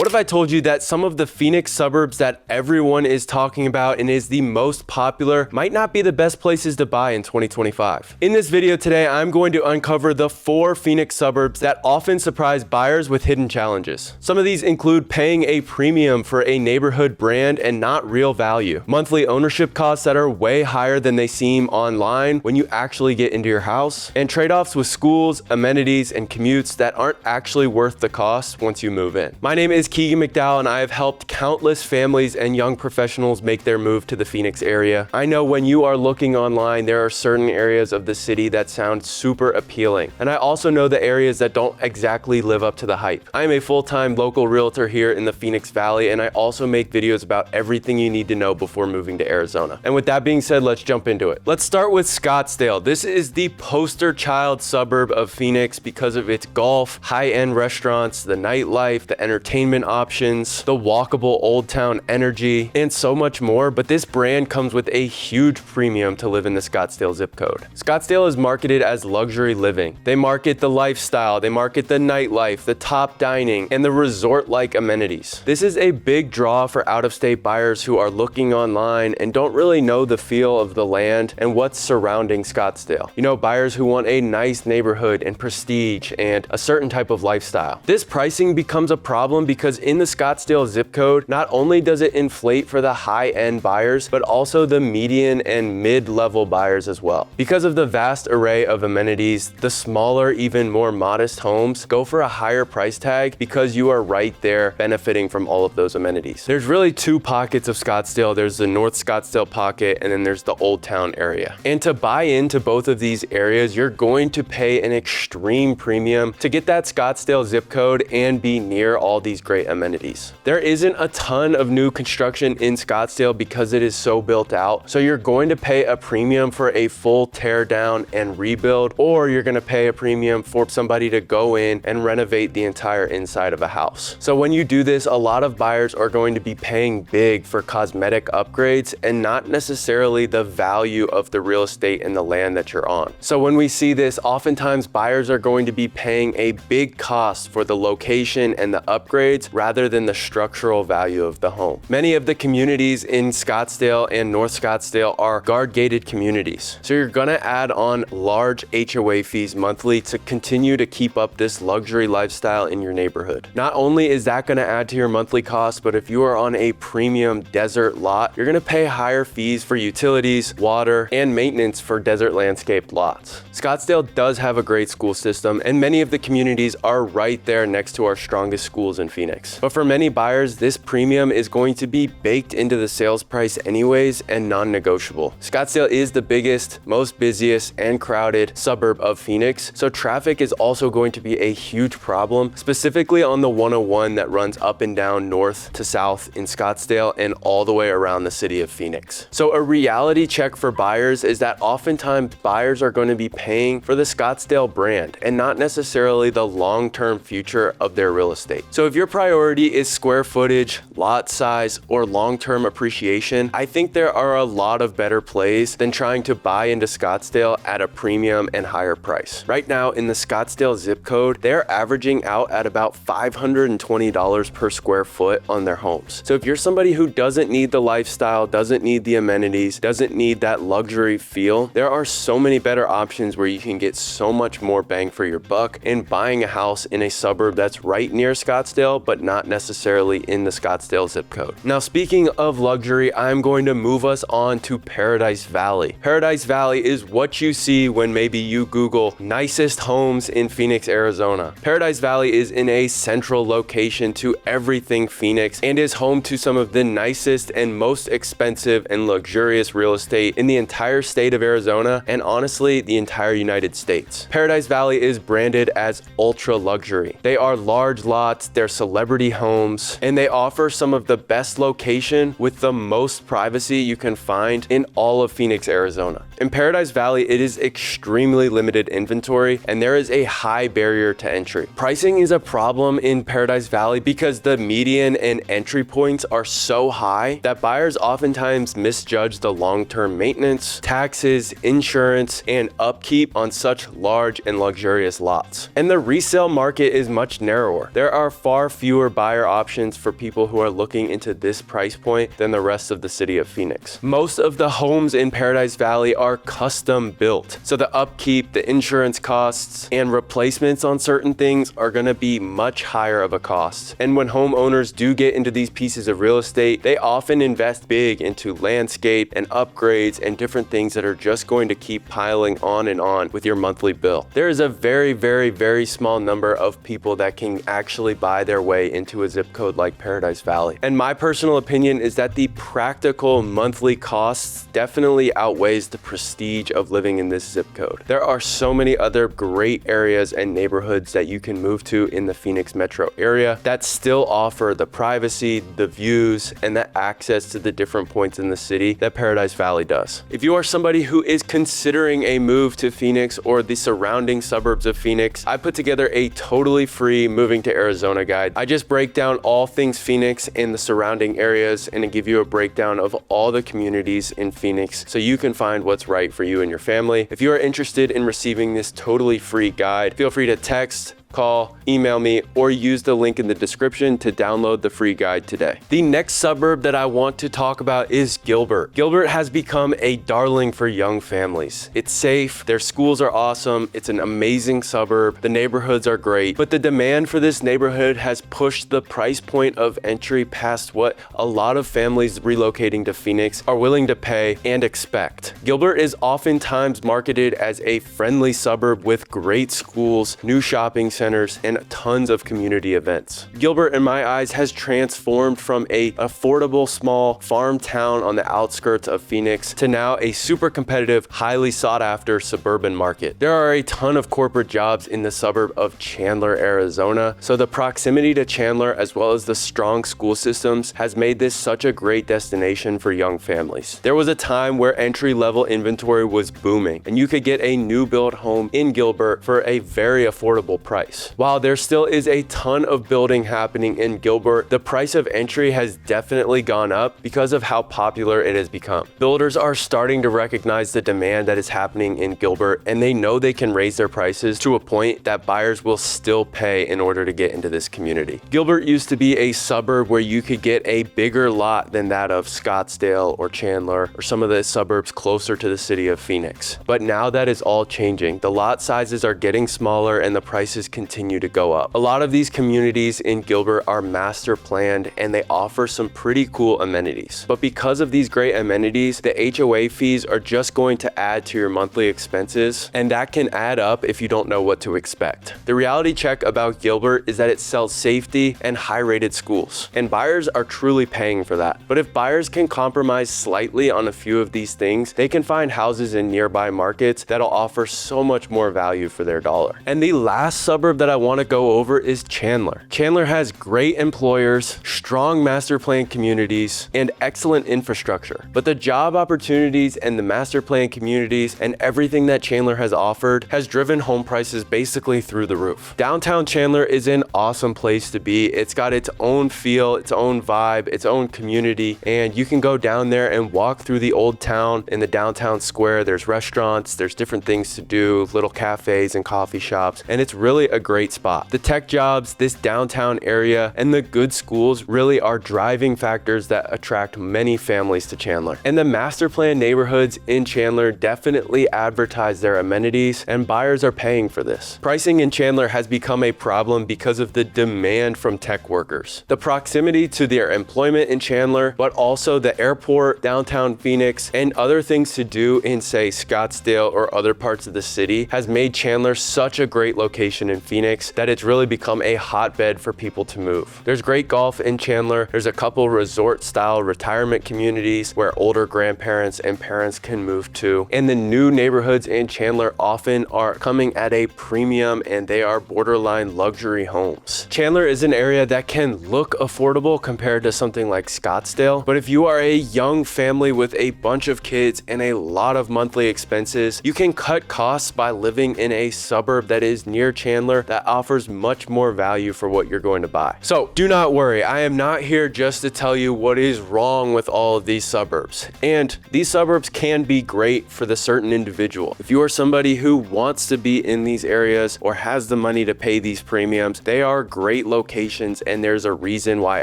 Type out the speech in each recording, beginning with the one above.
What if I told you that some of the Phoenix suburbs that everyone is talking about and is the most popular might not be the best places to buy in 2025? In this video today, I'm going to uncover the 4 Phoenix suburbs that often surprise buyers with hidden challenges. Some of these include paying a premium for a neighborhood brand and not real value, monthly ownership costs that are way higher than they seem online when you actually get into your house, and trade-offs with schools, amenities, and commutes that aren't actually worth the cost once you move in. My name is Keegan McDowell, and I have helped countless families and young professionals make their move to the Phoenix area. I know when you are looking online, there are certain areas of the city that sound super appealing, and I also know the areas that don't exactly live up to the hype. I am a full-time local realtor here in the Phoenix Valley, and I also make videos about everything you need to know before moving to Arizona. And with that being said, let's jump into it. Let's start with Scottsdale. This is the poster child suburb of Phoenix because of its golf, high-end restaurants, the nightlife, the entertainment options, the walkable old town energy, and so much more. But this brand comes with a huge premium to live in the Scottsdale zip code. Scottsdale is marketed as luxury living. They market the lifestyle, they market the nightlife, the top dining, and the resort-like amenities. This is a big draw for out-of-state buyers who are looking online and don't really know the feel of the land and what's surrounding Scottsdale. You know, buyers who want a nice neighborhood and prestige and a certain type of lifestyle. This pricing becomes a problem because in the Scottsdale zip code, not only does it inflate for the high-end buyers, but also the median and mid-level buyers as well. Because of the vast array of amenities, the smaller, even more modest homes go for a higher price tag because you are right there benefiting from all of those amenities. There's really 2 pockets of Scottsdale. There's the North Scottsdale pocket, and then there's the Old Town area. And to buy into both of these areas, you're going to pay an extreme premium to get that Scottsdale zip code and be near all these great amenities. There isn't a ton of new construction in Scottsdale because it is so built out. So you're going to pay a premium for a full tear down and rebuild, or you're going to pay a premium for somebody to go in and renovate the entire inside of a house. So when you do this, a lot of buyers are going to be paying big for cosmetic upgrades and not necessarily the value of the real estate and the land that you're on. So when we see this, oftentimes buyers are going to be paying a big cost for the location and the upgrades rather than the structural value of the home. Many of the communities in Scottsdale and North Scottsdale are guard-gated communities. So you're gonna add on large HOA fees monthly to continue to keep up this luxury lifestyle in your neighborhood. Not only is that gonna add to your monthly costs, but if you are on a premium desert lot, you're gonna pay higher fees for utilities, water, and maintenance for desert landscaped lots. Scottsdale does have a great school system, and many of the communities are right there next to our strongest schools in Phoenix. But for many buyers, this premium is going to be baked into the sales price anyways and non-negotiable. Scottsdale is the biggest, most busiest, and crowded suburb of Phoenix, so traffic is also going to be a huge problem, specifically on the 101 that runs up and down north to south in Scottsdale and all the way around the city of Phoenix. So a reality check for buyers is that oftentimes buyers are going to be paying for the Scottsdale brand and not necessarily the long-term future of their real estate. So if your priority is square footage, lot size, or long-term appreciation, I think there are a lot of better plays than trying to buy into Scottsdale at a premium and higher price. Right now in the Scottsdale zip code, they're averaging out at about $520 per square foot on their homes. So if you're somebody who doesn't need the lifestyle, doesn't need the amenities, doesn't need that luxury feel, there are so many better options where you can get so much more bang for your buck in buying a house in a suburb that's right near Scottsdale, but not necessarily in the Scottsdale zip code. Now, speaking of luxury, I'm going to move us on to Paradise Valley. Paradise Valley is what you see when maybe you Google nicest homes in Phoenix, Arizona. Paradise Valley is in a central location to everything Phoenix and is home to some of the nicest and most expensive and luxurious real estate in the entire state of Arizona and honestly, the entire United States. Paradise Valley is branded as ultra luxury. They are large lots, they're celebrity homes, and they offer some of the best location with the most privacy you can find in all of Phoenix, Arizona. In Paradise Valley, it is extremely limited inventory and there is a high barrier to entry. Pricing is a problem in Paradise Valley because the median and entry points are so high that buyers oftentimes misjudge the long-term maintenance, taxes, insurance, and upkeep on such large and luxurious lots. And the resale market is much narrower. There are far fewer fewer buyer options for people who are looking into this price point than the rest of the city of Phoenix. Most of the homes in Paradise Valley are custom built, so the upkeep, the insurance costs, and replacements on certain things are going to be much higher of a cost. And when homeowners do get into these pieces of real estate, they often invest big into landscape and upgrades and different things that are just going to keep piling on and on with your monthly bill. There is a very small number of people that can actually buy their way into a zip code like Paradise Valley. And my personal opinion is that the practical monthly costs definitely outweighs the prestige of living in this zip code. There are so many other great areas and neighborhoods that you can move to in the Phoenix metro area that still offer the privacy, the views, and the access to the different points in the city that Paradise Valley does. If you are somebody who is considering a move to Phoenix or the surrounding suburbs of Phoenix, I put together a totally free moving to Arizona guide. I just break down all things Phoenix and the surrounding areas and give you a breakdown of all the communities in Phoenix so you can find what's right for you and your family. If you are interested in receiving this totally free guide, feel free to text, call, email me, or use the link in the description to download the free guide today. The next suburb that I want to talk about is Gilbert. Gilbert has become a darling for young families. It's safe, their schools are awesome, it's an amazing suburb, the neighborhoods are great, but the demand for this neighborhood has pushed the price point of entry past what a lot of families relocating to Phoenix are willing to pay and expect. Gilbert is oftentimes marketed as a friendly suburb with great schools, new shopping centers, and tons of community events. Gilbert, in my eyes, has transformed from a affordable small farm town on the outskirts of Phoenix to now a super competitive, highly sought after suburban market. There are a ton of corporate jobs in the suburb of Chandler, Arizona, so the proximity to Chandler as well as the strong school systems has made this such a great destination for young families. There was a time where entry-level inventory was booming, and you could get a new build home in Gilbert for a very affordable price. While there still is a ton of building happening in Gilbert, the price of entry has definitely gone up because of how popular it has become. Builders are starting to recognize the demand that is happening in Gilbert, and they know they can raise their prices to a point that buyers will still pay in order to get into this community. Gilbert used to be a suburb where you could get a bigger lot than that of Scottsdale or Chandler or some of the suburbs closer to the city of Phoenix. But now that is all changing. The lot sizes are getting smaller and the prices continue to go up. A lot of these communities in Gilbert are master planned and they offer some pretty cool amenities. But because of these great amenities, the HOA fees are just going to add to your monthly expenses, and that can add up if you don't know what to expect. The reality check about Gilbert is that it sells safety and high-rated schools, and buyers are truly paying for that. But if buyers can compromise slightly on a few of these things, they can find houses in nearby markets that'll offer so much more value for their dollar. And the last suburb that I want to go over is Chandler. Chandler has great employers, strong master plan communities, and excellent infrastructure. But the job opportunities and the master plan communities and everything that Chandler has offered has driven home prices basically through the roof. Downtown Chandler is an awesome place to be. It's got its own feel, its own vibe, its own community, and you can go down there and walk through the old town in the downtown square. There's restaurants, there's different things to do, little cafes and coffee shops, and it's really a great spot. The tech jobs, this downtown area, and the good schools really are driving factors that attract many families to Chandler. And the master plan neighborhoods in Chandler definitely advertise their amenities, and buyers are paying for this. Pricing in Chandler has become a problem because of the demand from tech workers. The proximity to their employment in Chandler, but also the airport, downtown Phoenix, and other things to do in, say, Scottsdale or other parts of the city has made Chandler such a great location in Phoenix that it's really become a hotbed for people to move. There's great golf in Chandler. There's a couple resort-style retirement communities where older grandparents and parents can move to. And the new neighborhoods in Chandler often are coming at a premium, and they are borderline luxury homes. Chandler is an area that can look affordable compared to something like Scottsdale, but if you are a young family with a bunch of kids and a lot of monthly expenses, you can cut costs by living in a suburb that is near Chandler Chandler that offers much more value for what you're going to buy. So do not worry, I am not here just to tell you what is wrong with all of these suburbs. And these suburbs can be great for the certain individual. If you are somebody who wants to be in these areas or has the money to pay these premiums, they are great locations and there's a reason why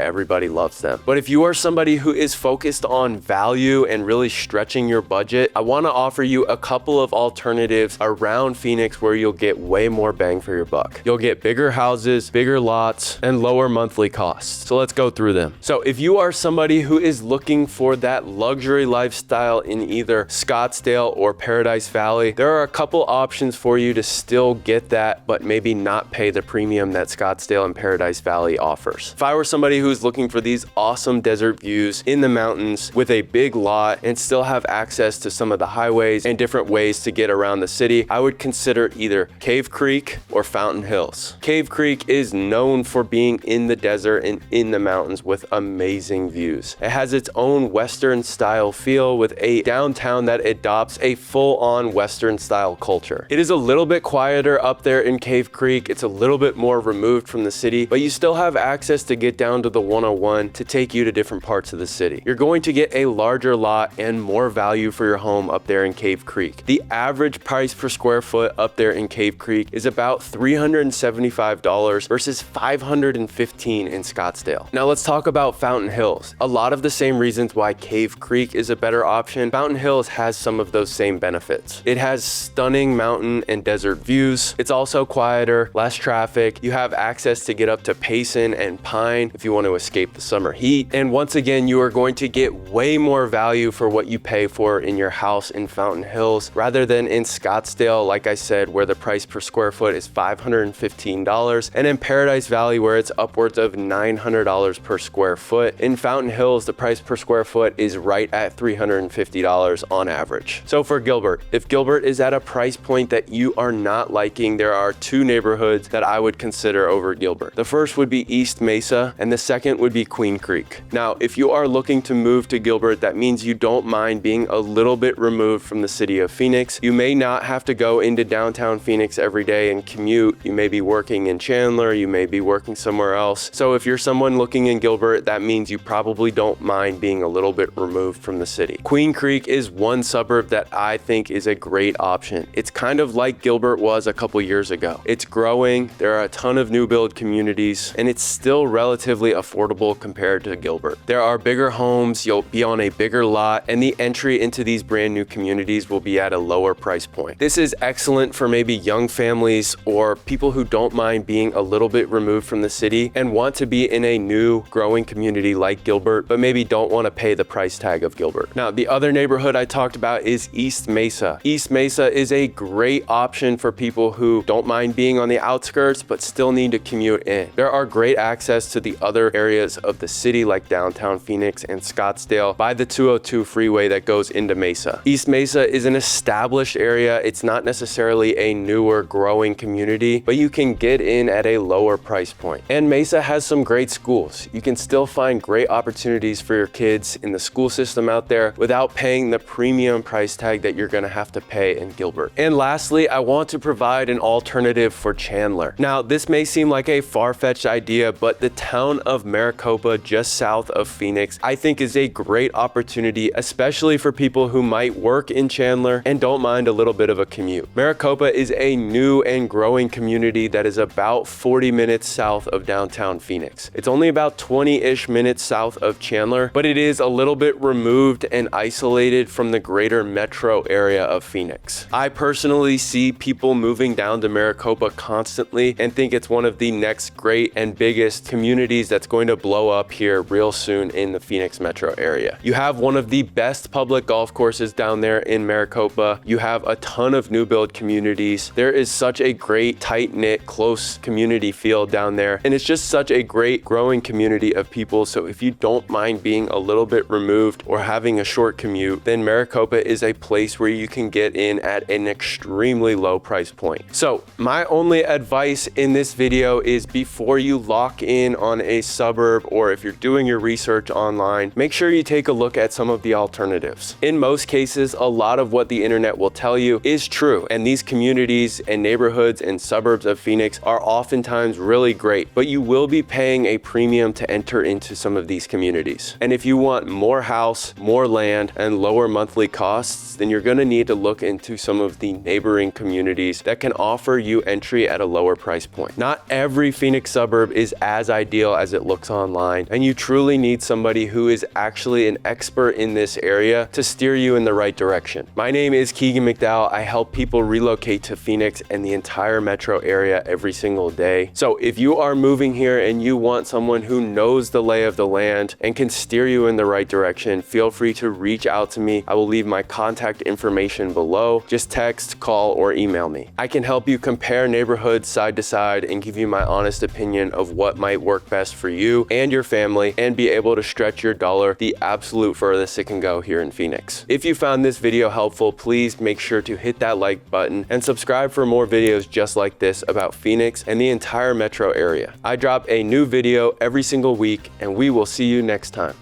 everybody loves them. But if you are somebody who is focused on value and really stretching your budget, I want to offer you a couple of alternatives around Phoenix where you'll get way more bang for your buck. You'll get bigger houses, bigger lots, and lower monthly costs. So let's go through them. So if you are somebody who is looking for that luxury lifestyle in either Scottsdale or Paradise Valley, there are a couple options for you to still get that, but maybe not pay the premium that Scottsdale and Paradise Valley offers. If I were somebody who's looking for these awesome desert views in the mountains with a big lot and still have access to some of the highways and different ways to get around the city, I would consider either Cave Creek or Fountain Hills. Cave Creek is known for being in the desert and in the mountains with amazing views. It has its own Western style feel with a downtown that adopts a full-on Western style culture. It is a little bit quieter up there in Cave Creek. It's a little bit more removed from the city, but you still have access to get down to the 101 to take you to different parts of the city. You're going to get a larger lot and more value for your home up there in Cave Creek. The average price per square foot up there in Cave Creek is about $375 versus $515 in Scottsdale. Now let's talk about Fountain Hills. A lot of the same reasons why Cave Creek is a better option, Fountain Hills has some of those same benefits. It has stunning mountain and desert views. It's also quieter, less traffic. You have access to get up to Payson and Pine if you want to escape the summer heat. And once again, you are going to get way more value for what you pay for in your house in Fountain Hills rather than in Scottsdale, like I said, where the price per square foot is $515, and in Paradise Valley where it's upwards of $900 per square foot. In Fountain Hills, the price per square foot is right at $350 on average. So for Gilbert, if Gilbert is at a price point that you are not liking, there are two neighborhoods that I would consider over Gilbert. The first would be East Mesa and the second would be Queen Creek. Now, if you are looking to move to Gilbert, that means you don't mind being a little bit removed from the city of Phoenix. You may not have to go into downtown Phoenix every day and commute. You may be working in Chandler, you may be working somewhere else. So if you're someone looking in Gilbert, that means you probably don't mind being a little bit removed from the city. Queen Creek is one suburb that I think is a great option. It's kind of like Gilbert was a couple years ago. It's growing, there are a ton of new build communities, and it's still relatively affordable compared to Gilbert. There are bigger homes, you'll be on a bigger lot, and the entry into these brand new communities will be at a lower price point. This is excellent for maybe young families or people who don't mind being a little bit removed from the city and want to be in a new growing community like Gilbert, but maybe don't want to pay the price tag of Gilbert. Now, the other neighborhood I talked about is East Mesa. East Mesa is a great option for people who don't mind being on the outskirts, but still need to commute in. There are great access to the other areas of the city like downtown Phoenix and Scottsdale by the 202 freeway that goes into Mesa. East Mesa is an established area. It's not necessarily a newer growing community, but you can get in at a lower price point. And Mesa has some great schools. You can still find great opportunities for your kids in the school system out there without paying the premium price tag that you're gonna have to pay in Gilbert. And lastly, I want to provide an alternative for Chandler. Now, this may seem like a far-fetched idea, but the town of Maricopa, just south of Phoenix, I think is a great opportunity, especially for people who might work in Chandler and don't mind a little bit of a commute. Maricopa is a new and growing community that is about 40 minutes south of downtown Phoenix. It's only about 20-ish minutes south of Chandler, but it is a little bit removed and isolated from the greater metro area of Phoenix. I personally see people moving down to Maricopa constantly and think it's one of the next great and biggest communities that's going to blow up here real soon in the Phoenix metro area. You have one of the best public golf courses down there in Maricopa. You have a ton of new build communities. There is such a great tight-knit, close community feel down there, and it's just such a great growing community of people. So if you don't mind being a little bit removed or having a short commute, then Maricopa is a place where you can get in at an extremely low price point. So my only advice in this video is before you lock in on a suburb, or if you're doing your research online, make sure you take a look at some of the alternatives. In most cases, a lot of what the internet will tell you is true, and these communities and neighborhoods and suburbs suburbs of Phoenix are oftentimes really great, but you will be paying a premium to enter into some of these communities. And if you want more house, more land, and lower monthly costs, then you're gonna need to look into some of the neighboring communities that can offer you entry at a lower price point. Not every Phoenix suburb is as ideal as it looks online, and you truly need somebody who is actually an expert in this area to steer you in the right direction. My name is Keegan McDowell. I help people relocate to Phoenix and the entire metro area every single day. So if you are moving here and you want someone who knows the lay of the land and can steer you in the right direction, feel free to reach out to me. I will leave my contact information below. Just text, call, or email me. I can help you compare neighborhoods side to side and give you my honest opinion of what might work best for you and your family, and be able to stretch your dollar the absolute furthest it can go here in Phoenix. If you found this video helpful, please make sure to hit that like button and subscribe for more videos just like this about Phoenix and the entire metro area. I drop a new video every single week, and we will see you next time.